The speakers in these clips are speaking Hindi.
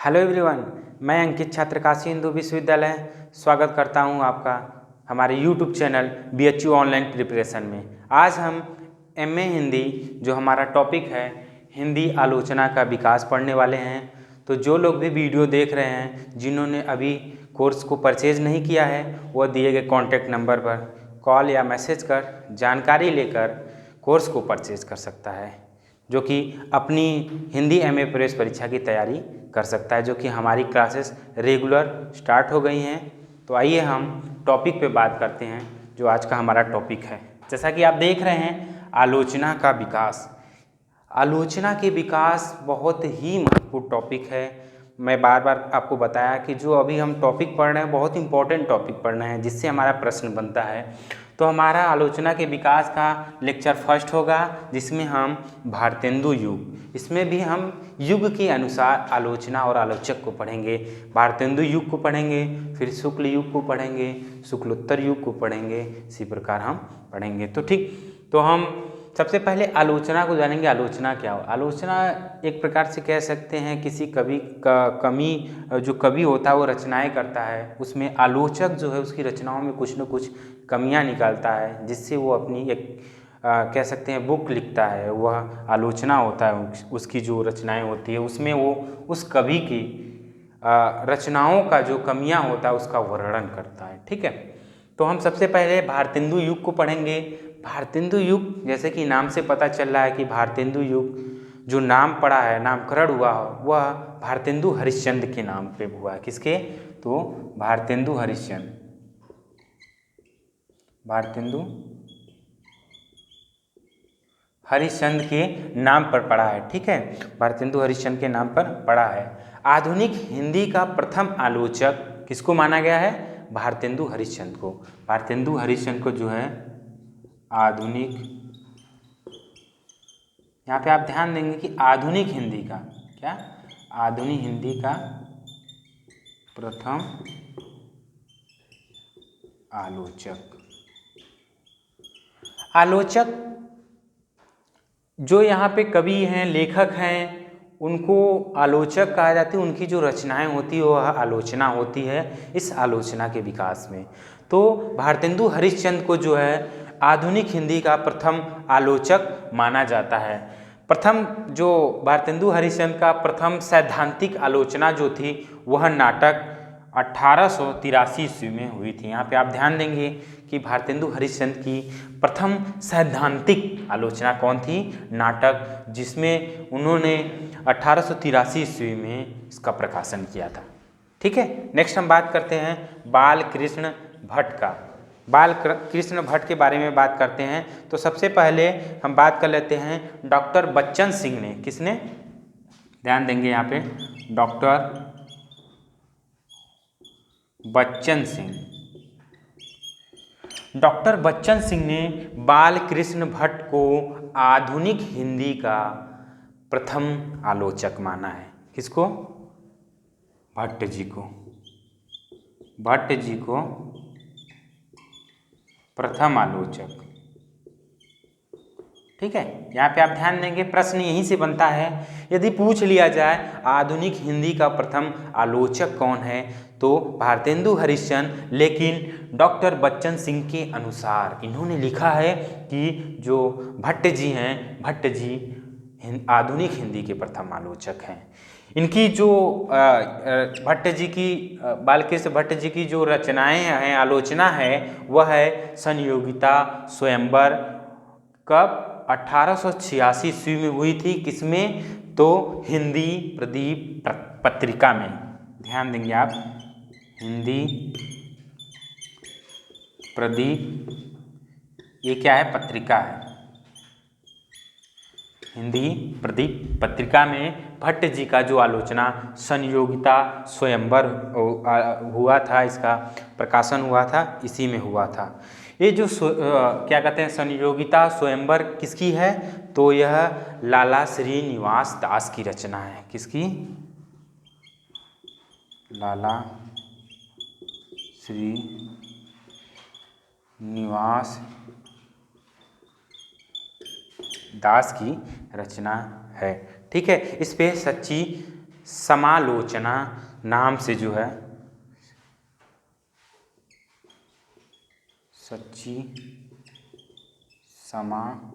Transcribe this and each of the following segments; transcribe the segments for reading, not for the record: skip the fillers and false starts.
हेलो एवरीवन, मैं अंकित छात्र काशी हिंदू विश्वविद्यालय स्वागत करता हूं आपका हमारे YouTube channel BHU online preparation में। आज हम MA हिंदी जो हमारा टॉपिक है हिंदी आलोचना का विकास पढ़ने वाले हैं। तो जो लोग भी वीडियो देख रहे हैं, जिन्होंने अभी कोर्स को परचेज नहीं किया है, वह दिए गए कॉन्टैक्ट नंबर पर कॉल या मैसेज कर जानकारी लेकर कोर्स को परचेज कर सकता है, जो कि अपनी हिंदी MA प्रवेश परीक्षा की तैयारी कर सकता है, जो कि हमारी क्लासेस रेगुलर स्टार्ट हो गई हैं। तो आइए हम टॉपिक पे बात करते हैं, जो आज का हमारा टॉपिक है। जैसा कि आप देख रहे हैं, आलोचना का विकास। आलोचना के विकास बहुत ही महत्वपूर्ण टॉपिक है। मैं बार बार आपको बताया कि जो अभी हम टॉपिक पढ़ रहे हैं बहुत इंपॉर्टेंट टॉपिक पढ़ रहे हैं, जिससे हमारा प्रश्न बनता है। तो हमारा आलोचना के विकास का लेक्चर फर्स्ट होगा, जिसमें हम भारतेंदु युग, इसमें भी हम युग के अनुसार आलोचना और आलोचक को पढ़ेंगे। भारतेंदु युग को पढ़ेंगे, फिर शुक्ल युग को पढ़ेंगे, शुक्लोत्तर युग को पढ़ेंगे, इसी प्रकार हम पढ़ेंगे। तो ठीक, तो हम सबसे पहले आलोचना को जानेंगे। आलोचना क्या हो? आलोचना एक प्रकार से कह सकते हैं किसी कवि का जो कवि होता है वो रचनाएं करता है, उसमें आलोचक जो है उसकी रचनाओं में कुछ न कुछ कमियां निकालता है, जिससे वो अपनी एक कह सकते हैं बुक लिखता है। वह आलोचना होता है, उसकी जो रचनाएं होती है उसमें वो उस कवि की रचनाओं का जो कमियां होता है उसका वर्णन करता है। ठीक है, तो हम सबसे पहले भारतेंदु युग को पढ़ेंगे। भारतेंदु युग, जैसे कि नाम से पता चल रहा है कि भारतेंदु युग जो नाम पड़ा है, नामकरण हुआ वह भारतेंदु हरिश्चंद्र के नाम पे हुआ है। किसके? तो भारतेंदु हरिश्चंद्र, भारतेंदु हरिश्चंद्र के नाम पर पड़ा है। ठीक है, भारतेंदु हरिश्चंद्र के नाम पर पड़ा है। आधुनिक हिंदी का प्रथम आलोचक किसको माना गया है? भारतेंदु हरिश्चंद्र को। भारतेंदु हरिश्चंद्र को जो है आधुनिक, यहाँ पे आप ध्यान देंगे कि आधुनिक हिंदी का क्या, आधुनिक हिंदी का प्रथम आलोचक। आलोचक जो यहाँ पे कवि हैं, लेखक हैं, उनको आलोचक कहा जाती है। उनकी जो रचनाएं होती है वह आलोचना होती है इस आलोचना के विकास में। तो भारतेंदु हरिश्चंद्र को जो है आधुनिक हिंदी का प्रथम आलोचक माना जाता है। प्रथम जो भारतेंदु हरिश्चंद्र का प्रथम सैद्धांतिक आलोचना जो थी वह नाटक 1883 ईस्वी में हुई थी। यहाँ पे आप ध्यान देंगे कि भारतेंदु हरिश्चंद्र की प्रथम सैद्धांतिक आलोचना कौन थी? नाटक, जिसमें उन्होंने 1883 ईस्वी में इसका प्रकाशन किया था। ठीक है, नेक्स्ट हम बात करते हैं बाल कृष्ण भट्ट का। बाल कृष्ण भट्ट के बारे में बात करते हैं। तो सबसे पहले हम बात कर लेते हैं डॉक्टर बच्चन सिंह ने। किसने? ध्यान देंगे यहाँ पे, डॉक्टर बच्चन सिंह। डॉक्टर बच्चन सिंह ने बाल कृष्ण भट्ट को आधुनिक हिंदी का प्रथम आलोचक माना है। किसको? भट्ट जी को। भट्ट जी को प्रथम आलोचक। ठीक है, यहाँ पे आप ध्यान देंगे प्रश्न यहीं से बनता है। यदि पूछ लिया जाए आधुनिक हिंदी का प्रथम आलोचक कौन है, तो भारतेंदु हरिश्चंद्र, लेकिन डॉक्टर बच्चन सिंह के अनुसार इन्होंने लिखा है कि जो भट्ट जी हैं, भट्ट जी आधुनिक हिंदी के प्रथम आलोचक हैं। इनकी जो भट्ट जी की, बालकृष्ण भट्ट जी की जो रचनाएं हैं, आलोचना है, वह है संयोगिता स्वयंवर। कब? 1886 ईस्वी में हुई थी। किसमें? तो हिंदी प्रदीप पत्रिका में। ध्यान देंगे आप, हिंदी प्रदीप, ये क्या है? पत्रिका है। हिंदी प्रदीप पत्रिका में भट्ट जी का जो आलोचना संयोगिता स्वयंवर हुआ था, इसका प्रकाशन हुआ था, इसी में हुआ था। ये जो क्या कहते हैं संयोगिता स्वयंवर किसकी है? तो यह लाला श्रीनिवास दास की रचना है। किसकी? लाला श्रीनिवास दास की रचना है। ठीक है, इस पे सच्ची समालोचना नाम से जो है सच्ची समालोचना।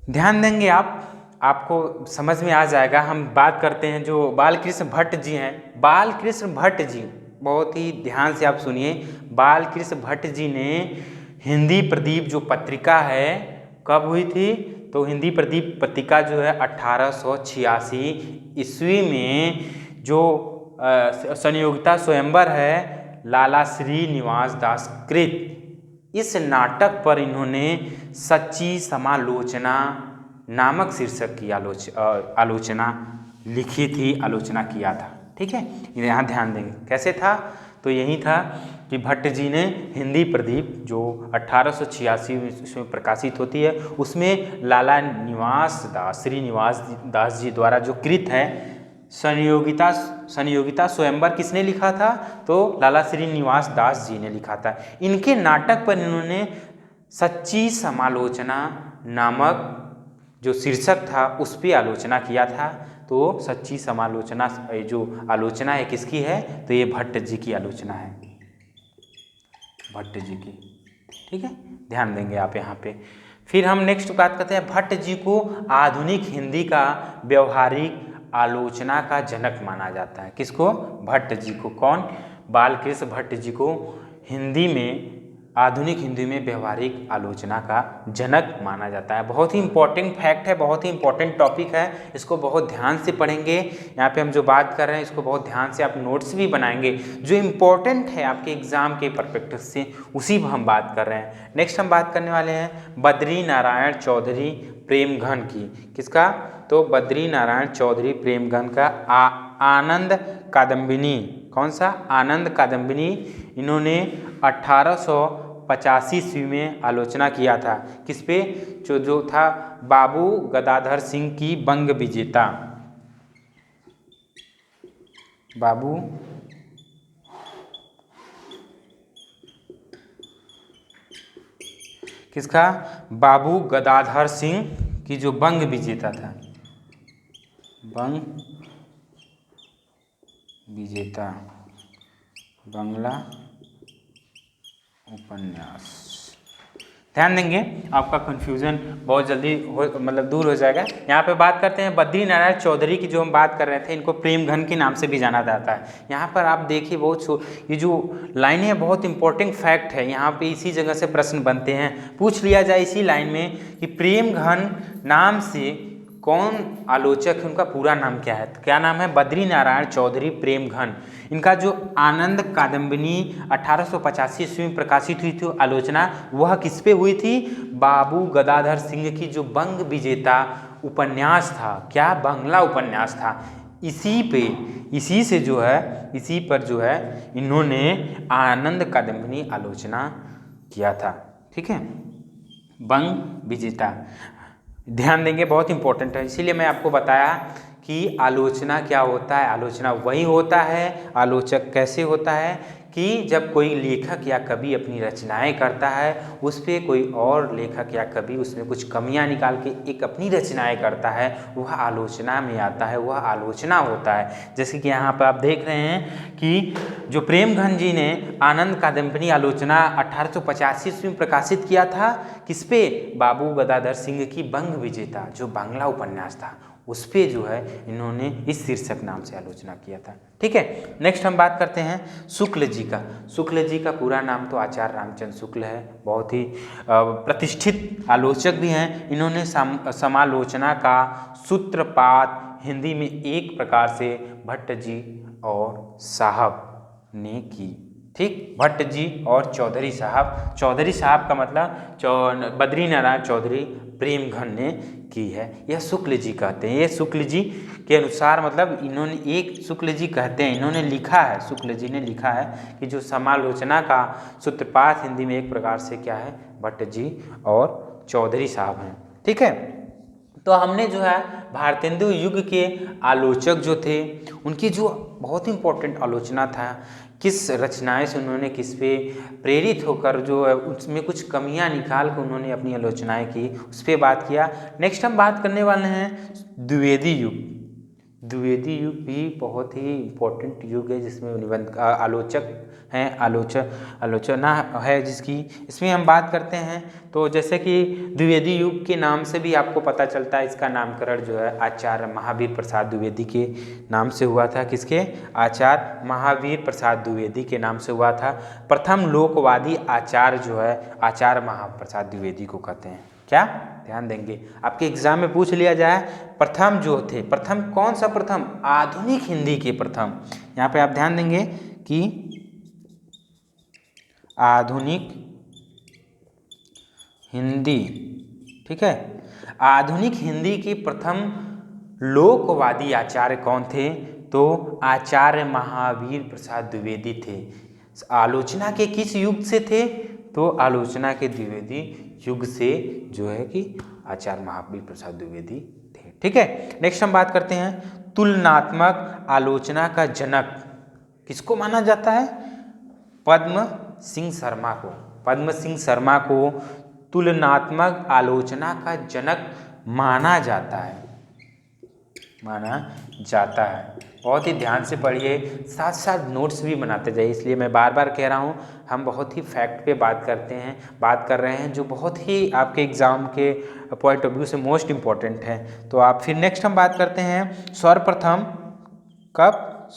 ध्यान देंगे आपको समझ में आ जाएगा। हम बात करते हैं जो बालकृष्ण भट्ट जी हैं। बालकृष्ण भट्ट जी, बहुत ही ध्यान से आप सुनिए। बालकृष्ण भट्ट जी ने हिंदी प्रदीप जो पत्रिका है कब हुई थी? तो हिंदी प्रदीप पत्रिका जो है 1886 ईस्वी में जो संयोगिता स्वयंवर है लाला श्रीनिवास दास कृत, इस नाटक पर इन्होंने सच्ची समालोचना नामक शीर्षक की आलोचना लिखी थी, आलोचना किया था। ठीक है, यहाँ ध्यान देंगे कैसे था। तो यही था कि भट्ट जी ने हिंदी प्रदीप जो 1886 में प्रकाशित होती है, उसमें लाला श्रीनिवास दास जी द्वारा जो कृत है संयोगिता स्वयंवर किसने लिखा था? तो लाला श्रीनिवास दास जी ने लिखा था। इनके नाटक पर इन्होंने सच्ची समालोचना नामक जो शीर्षक था उस पर आलोचना किया था। तो सच्ची समालोचना जो आलोचना है किसकी है? तो ये भट्ट जी की आलोचना है, भट्ट जी की। ठीक है, ध्यान देंगे आप यहाँ पे। फिर हम नेक्स्ट बात करते हैं, भट्ट जी को आधुनिक हिंदी का व्यवहारिक आलोचना का जनक माना जाता है। किसको? भट्ट जी को। कौन? बालकृष्ण भट्ट जी को हिंदी में, आधुनिक हिंदी में व्यवहारिक आलोचना का जनक माना जाता है। बहुत ही इंपॉर्टेंट फैक्ट है, बहुत ही इंपॉर्टेंट टॉपिक है, इसको बहुत ध्यान से पढ़ेंगे। यहाँ पे हम जो बात कर रहे हैं इसको बहुत ध्यान से आप नोट्स भी बनाएंगे, जो इम्पोर्टेंट है आपके एग्जाम के परस्पेक्टिव से, उसी पर हम बात कर रहे हैं। नेक्स्ट हम बात करने वाले हैं बद्री नारायण चौधरी प्रेमघन की। किसका? तो बद्री नारायण चौधरी प्रेमघन का आनंद कादम्बिनी। कौन सा? आनंद कादम्बिनी। इन्होंने 1885 ईस्वी में आलोचना किया था। किस पे? जो था बाबू गदाधर सिंह की बंग विजेता। बाबू किसका? बाबू गदाधर सिंह की जो बंग विजेता था, बंग विजेता बंगला उपन्यास। ध्यान देंगे, आपका कन्फ्यूजन बहुत जल्दी दूर हो जाएगा। यहाँ पे बात करते हैं बद्री नारायण चौधरी की, जो हम बात कर रहे थे, इनको प्रेमघन के नाम से भी जाना जाता है। यहाँ पर आप देखिए ये जो लाइनें हैं बहुत इंपॉर्टेंट फैक्ट है, यहाँ पे इसी जगह से प्रश्न बनते हैं। पूछ लिया जाए इसी लाइन में कि प्रेमघन नाम से कौन आलोचक है, उनका पूरा नाम क्या है? तो क्या नाम है? बद्री नारायण चौधरी प्रेमघन। इनका जो आनंद कादम्बिनी 1885 ईस्वी में प्रकाशित हुई थी आलोचना, वह किस पे हुई थी? बाबू गदाधर सिंह की जो बंग विजेता उपन्यास था, क्या? बंगला उपन्यास था। इसी पर जो है इन्होंने आनंद कादम्बिनी आलोचना किया था। ठीक है, बंग विजेता। ध्यान देंगे, बहुत इंपॉर्टेंट है, इसीलिए मैं आपको बताया कि आलोचना क्या होता है। आलोचना वही होता है, आलोचक कैसे होता है कि जब कोई लेखक या कवि अपनी रचनाएं करता है, उस पर कोई और लेखक या कवि उसमें कुछ कमियां निकाल के एक अपनी रचनाएं करता है, वह आलोचना में आता है, वह आलोचना होता है। जैसे कि यहाँ पर आप देख रहे हैं कि जो प्रेमघन जी ने आनंद कादम्बिनी आलोचना 1885 ईस्वी में प्रकाशित किया था, किस पे? बाबू गदाधर सिंह की बंग विजेता, जो बांग्ला उपन्यास था, उस पे जो है इन्होंने इस शीर्षक नाम से आलोचना किया था। ठीक है, नेक्स्ट हम बात करते हैं शुक्ल जी का। शुक्ल जी का पूरा नाम तो आचार्य रामचंद्र शुक्ल है, बहुत ही प्रतिष्ठित आलोचक भी हैं। इन्होंने समालोचना का सूत्रपात हिंदी में एक प्रकार से भट्ट जी और साहब ने की। ठीक, भट्ट जी और चौधरी साहब। चौधरी साहब का मतलब बद्री नारायण चौधरी प्रेमघन ने की है। यह शुक्ल जी कहते हैं, ये शुक्ल जी के अनुसार इन्होंने एक शुक्ल जी कहते हैं, इन्होंने लिखा है, शुक्ल जी ने लिखा है कि जो समालोचना का सूत्रपात हिंदी में एक प्रकार से क्या है? भट्ट जी और चौधरी साहब हैं। ठीक है, तो हमने जो है भारतेंदु युग के आलोचक जो थे उनकी जो बहुत इंपॉर्टेंट आलोचना था, किस रचनाएं से उन्होंने किस पे प्रेरित होकर जो है उसमें कुछ कमियां निकाल कर उन्होंने अपनी आलोचनाएं की, उस पर बात किया। नेक्स्ट हम बात करने वाले हैं द्विवेदी युग। द्विवेदी युग भी बहुत ही इम्पोर्टेंट युग है जिसमें निबंध आलोचक हैं, आलोचना है जिसकी, इसमें हम बात करते हैं। तो जैसे कि द्विवेदी युग के नाम से भी आपको पता चलता है, इसका नामकरण जो है आचार्य महावीर प्रसाद द्विवेदी के नाम से हुआ था। किसके? आचार्य महावीर प्रसाद द्विवेदी के नाम से हुआ था। प्रथम लोकवादी आचार्य जो है आचार्य महाप्रसाद द्विवेदी को कहते हैं। क्या ध्यान देंगे, आपके एग्जाम में पूछ लिया जाए प्रथम जो थे, प्रथम कौन सा प्रथम? आधुनिक हिंदी के प्रथम। यहाँ पे आप ध्यान देंगे कि आधुनिक हिंदी, ठीक है, आधुनिक हिंदी के प्रथम लोकवादी आचार्य कौन थे? तो आचार्य महावीर प्रसाद द्विवेदी थे। आलोचना के किस युग से थे? तो आलोचना के द्विवेदी युग से जो है कि आचार्य महावीर प्रसाद द्विवेदी थे। ठीक है, नेक्स्ट हम बात करते हैं तुलनात्मक आलोचना का जनक किसको माना जाता है? पद्म सिंह शर्मा को। पद्म सिंह शर्मा को तुलनात्मक आलोचना का जनक माना जाता है, माना जाता है। बहुत ही ध्यान से पढ़िए, साथ साथ नोट्स भी बनाते जाइए। इसलिए मैं बार बार कह रहा हूँ, हम बहुत ही फैक्ट पे बात कर रहे हैं जो बहुत ही आपके एग्ज़ाम के पॉइंट ऑफ व्यू से मोस्ट इम्पॉर्टेंट है। तो आप फिर नेक्स्ट हम बात करते हैं सर्वप्रथम, कब?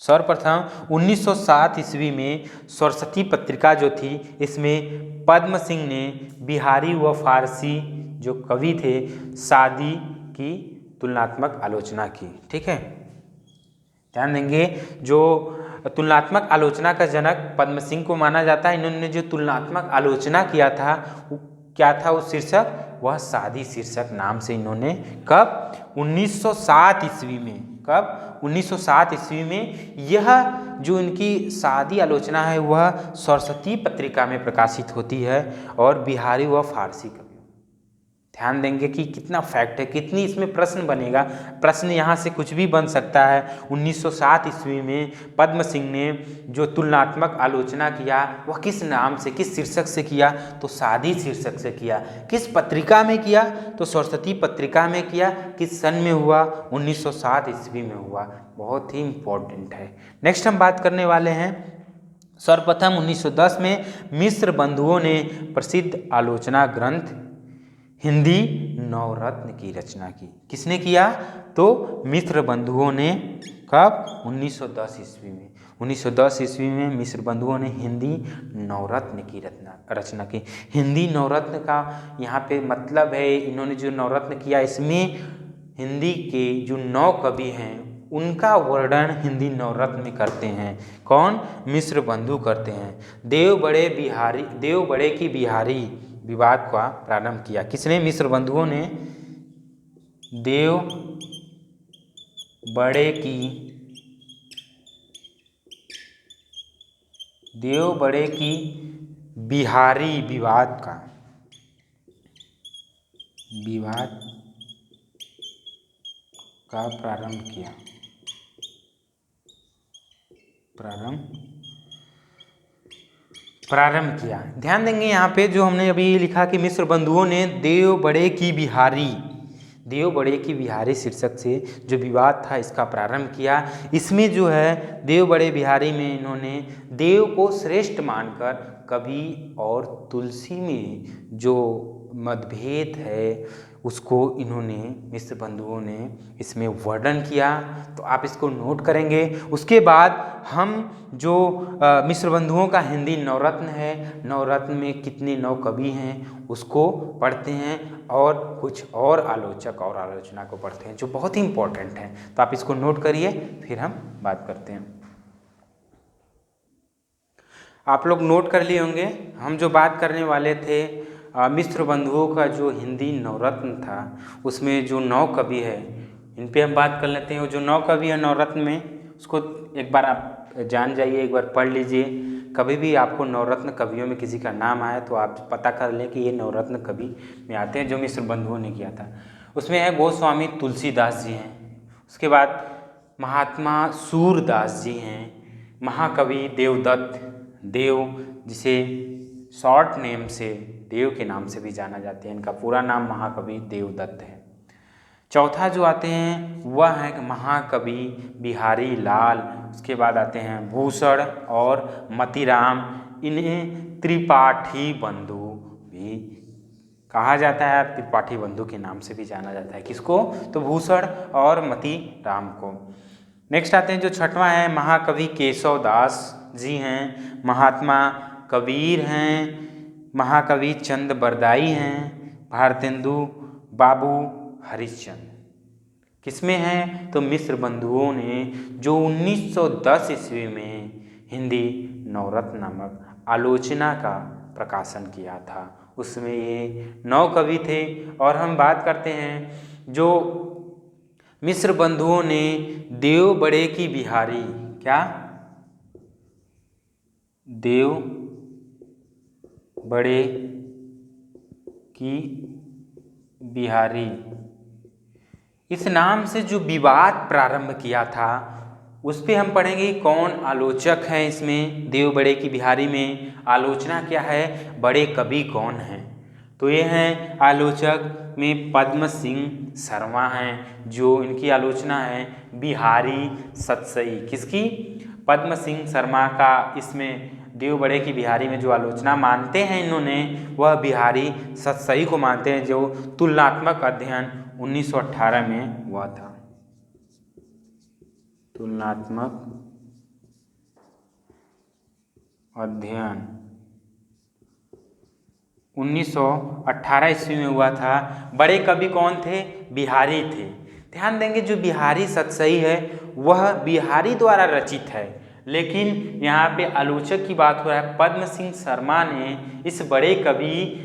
सर्वप्रथम 1907 ईस्वी में सरस्वती पत्रिका जो थी, इसमें पद्म सिंह ने बिहारी व फारसी जो कवि थे सादी की तुलनात्मक आलोचना की। ठीक है, ध्यान देंगे, जो तुलनात्मक आलोचना का जनक पद्म सिंह को माना जाता है। इन्होंने जो तुलनात्मक आलोचना किया था वो क्या था? उस शीर्षक, वह सादी शीर्षक नाम से इन्होंने कब? 1907 ईस्वी में। कब? 1907 ईस्वी में। यह जो इनकी सादी आलोचना है वह सरस्वती पत्रिका में प्रकाशित होती है और बिहारी व फारसी कवि। ध्यान देंगे कि कितना फैक्ट है, कितनी इसमें प्रश्न बनेगा। प्रश्न यहाँ से कुछ भी बन सकता है। 1907 ईस्वी में पद्म सिंह ने जो तुलनात्मक आलोचना किया वह किस नाम से, किस शीर्षक से किया? तो सादी शीर्षक से किया। किस पत्रिका में किया? तो सरस्वती पत्रिका में किया। किस सन में हुआ? 1907 ईस्वी में हुआ। बहुत ही इम्पोर्टेंट है। नेक्स्ट हम बात करने वाले हैं सर्वप्रथम 1910 में मिश्र बंधुओं ने प्रसिद्ध आलोचना ग्रंथ हिंदी नवरत्न की रचना की। किसने किया? तो मिश्र बंधुओं ने। कब? 1910 ईस्वी में। 1910 ईस्वी में मिश्र बंधुओं ने हिंदी नवरत्न की रचना की। हिंदी नवरत्न का यहाँ पे मतलब है, इन्होंने जो नवरत्न किया इसमें हिंदी के जो 9 कवि हैं उनका वर्णन हिंदी नवरत्न में करते हैं। कौन? मिश्र बंधु करते हैं। देव बड़े की बिहारी विवाद का प्रारंभ किया। किसने? मिश्र बंधुओं ने देव बड़े की बिहारी विवाद का प्रारंभ किया। ध्यान देंगे यहाँ पे जो हमने अभी लिखा कि मिश्र बंधुओं ने देव बड़े की बिहारी शीर्षक से जो विवाद था इसका प्रारंभ किया। इसमें जो है देव बड़े बिहारी में इन्होंने देव को श्रेष्ठ मानकर कवि और तुलसी में जो मतभेद है उसको इन्होंने, मिश्र बंधुओं ने इसमें वर्णन किया। तो आप इसको नोट करेंगे। उसके बाद हम जो मिश्र बंधुओं का हिंदी नवरत्न है, नवरत्न में कितने 9 कवि हैं उसको पढ़ते हैं और कुछ और आलोचक और आलोचना को पढ़ते हैं जो बहुत ही इम्पोर्टेंट हैं। तो आप इसको नोट करिए, फिर हम बात करते हैं। आप लोग नोट कर लिए होंगे, हम जो बात करने वाले थे मिश्र बंधुओं का जो हिंदी नवरत्न था उसमें जो 9 कवि है इन पे हम बात कर लेते हैं। वो जो 9 कवि है नवरत्न में उसको एक बार आप जान जाइए, एक बार पढ़ लीजिए। कभी भी आपको नवरत्न कवियों में किसी का नाम आए तो आप पता कर लें कि ये नवरत्न कवि में आते हैं, जो मिश्र बंधुओं ने किया था। उसमें है गोस्वामी तुलसीदास जी हैं, उसके बाद महात्मा सूरदास जी हैं, महाकवि देवदत्त, देव जिसे शॉर्ट नेम से देव के नाम से भी जाना जाते हैं, इनका पूरा नाम महाकवि देवदत्त है। चौथा जो आते हैं वह है महाकवि बिहारी लाल, उसके बाद आते हैं भूषण और मतीराम, इन्हें त्रिपाठी बंधु भी कहा जाता है, त्रिपाठी बंधु के नाम से भी जाना जाता है। किसको? तो भूषण और मतीराम को। नेक्स्ट आते हैं जो छठवां है महाकवि केशव दास जी हैं, महात्मा कबीर हैं, महाकवि चंद बरदाई हैं, भारतेंदु बाबू हरिश्चंद्र। किसमें हैं? तो मिश्र बंधुओं ने जो 1910 ईस्वी में हिंदी नवरत्न नामक आलोचना का प्रकाशन किया था, उसमें ये 9 कवि थे। और हम बात करते हैं जो मिश्र बंधुओं ने देव बड़े की बिहारी, क्या? देव बड़े की बिहारी, इस नाम से जो विवाद प्रारंभ किया था उस पे हम पढ़ेंगे कौन आलोचक हैं। इसमें देव बड़े की बिहारी में आलोचना क्या है, बड़े कवि कौन हैं? तो ये हैं आलोचक में पद्म सिंह शर्मा हैं, जो इनकी आलोचना है बिहारी सतसई। किसकी? पद्म सिंह शर्मा का इसमें देव बड़े की बिहारी में जो आलोचना मानते हैं इन्होंने, वह बिहारी सतसई को मानते हैं, जो तुलनात्मक अध्ययन 1918 में हुआ था। तुलनात्मक अध्ययन 1918 ईस्वी में हुआ था। बड़े कवि कौन थे? बिहारी थे। ध्यान देंगे जो बिहारी सतसई है वह बिहारी द्वारा रचित है, लेकिन यहाँ पे आलोचक की बात हो रहा है। पद्म सिंह शर्मा ने इस बड़े कवि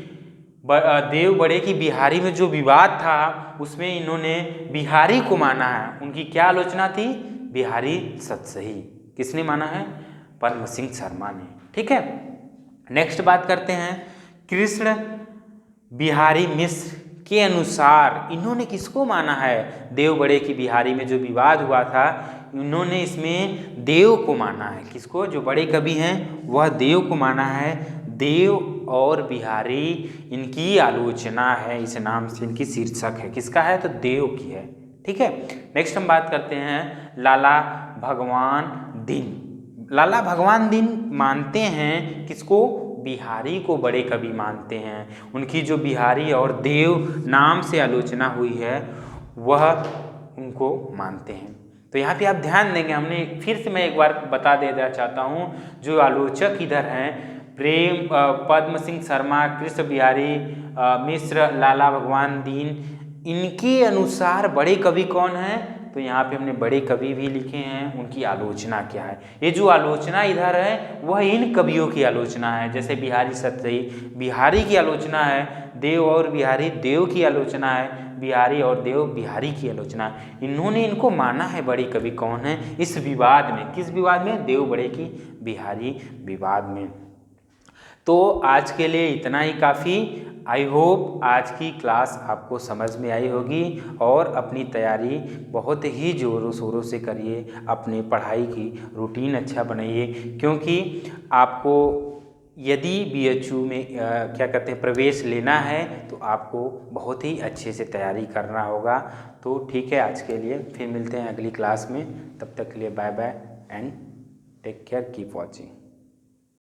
देव बड़े की बिहारी में जो विवाद था उसमें इन्होंने बिहारी को माना है। उनकी क्या आलोचना थी? बिहारी सतसई। किसने माना है? पद्म सिंह शर्मा ने। ठीक है, नेक्स्ट बात करते हैं कृष्ण बिहारी मिश्र के अनुसार इन्होंने किसको माना है? देव बड़े की बिहारी में जो विवाद हुआ था इन्होंने इसमें देव को माना है। किसको? जो बड़े कवि हैं वह देव को माना है। देव और बिहारी इनकी आलोचना है, इस नाम से इनकी शीर्षक है। किसका है? तो देव की है। ठीक है, नेक्स्ट हम बात करते हैं लाला भगवान दीन। लाला भगवान दीन मानते हैं किसको? बिहारी को बड़े कवि मानते हैं। उनकी जो बिहारी और देव नाम से आलोचना हुई है वह उनको मानते हैं। तो यहाँ पे आप ध्यान देंगे, हमने फिर से मैं एक बार बता देना चाहता हूँ, जो आलोचक इधर हैं प्रेम पद्म सिंह शर्मा, कृष्ण बिहारी मिश्र, लाला भगवान दीन, इनके अनुसार बड़े कवि कौन हैं? तो यहाँ पे हमने बड़े कवि भी लिखे हैं, उनकी आलोचना क्या है। ये जो आलोचना इधर है वह इन कवियों की आलोचना है। जैसे बिहारी सतसई बिहारी की आलोचना है, देव और बिहारी देव की आलोचना है, बिहारी और देव बिहारी की आलोचना। इन्होंने इनको माना है बड़े कवि कौन है इस विवाद में। किस विवाद में? देव बड़े की बिहारी विवाद में। तो आज के लिए इतना ही काफ़ी। आई होप आज की क्लास आपको समझ में आई होगी और अपनी तैयारी बहुत ही ज़ोरों शोरों से करिए, अपने पढ़ाई की रूटीन अच्छा बनाइए, क्योंकि आपको यदि BHU में क्या कहते हैं प्रवेश लेना है तो आपको बहुत ही अच्छे से तैयारी करना होगा। तो ठीक है, आज के लिए फिर मिलते हैं अगली क्लास में। तब तक के लिए bye bye and take care, keep watching.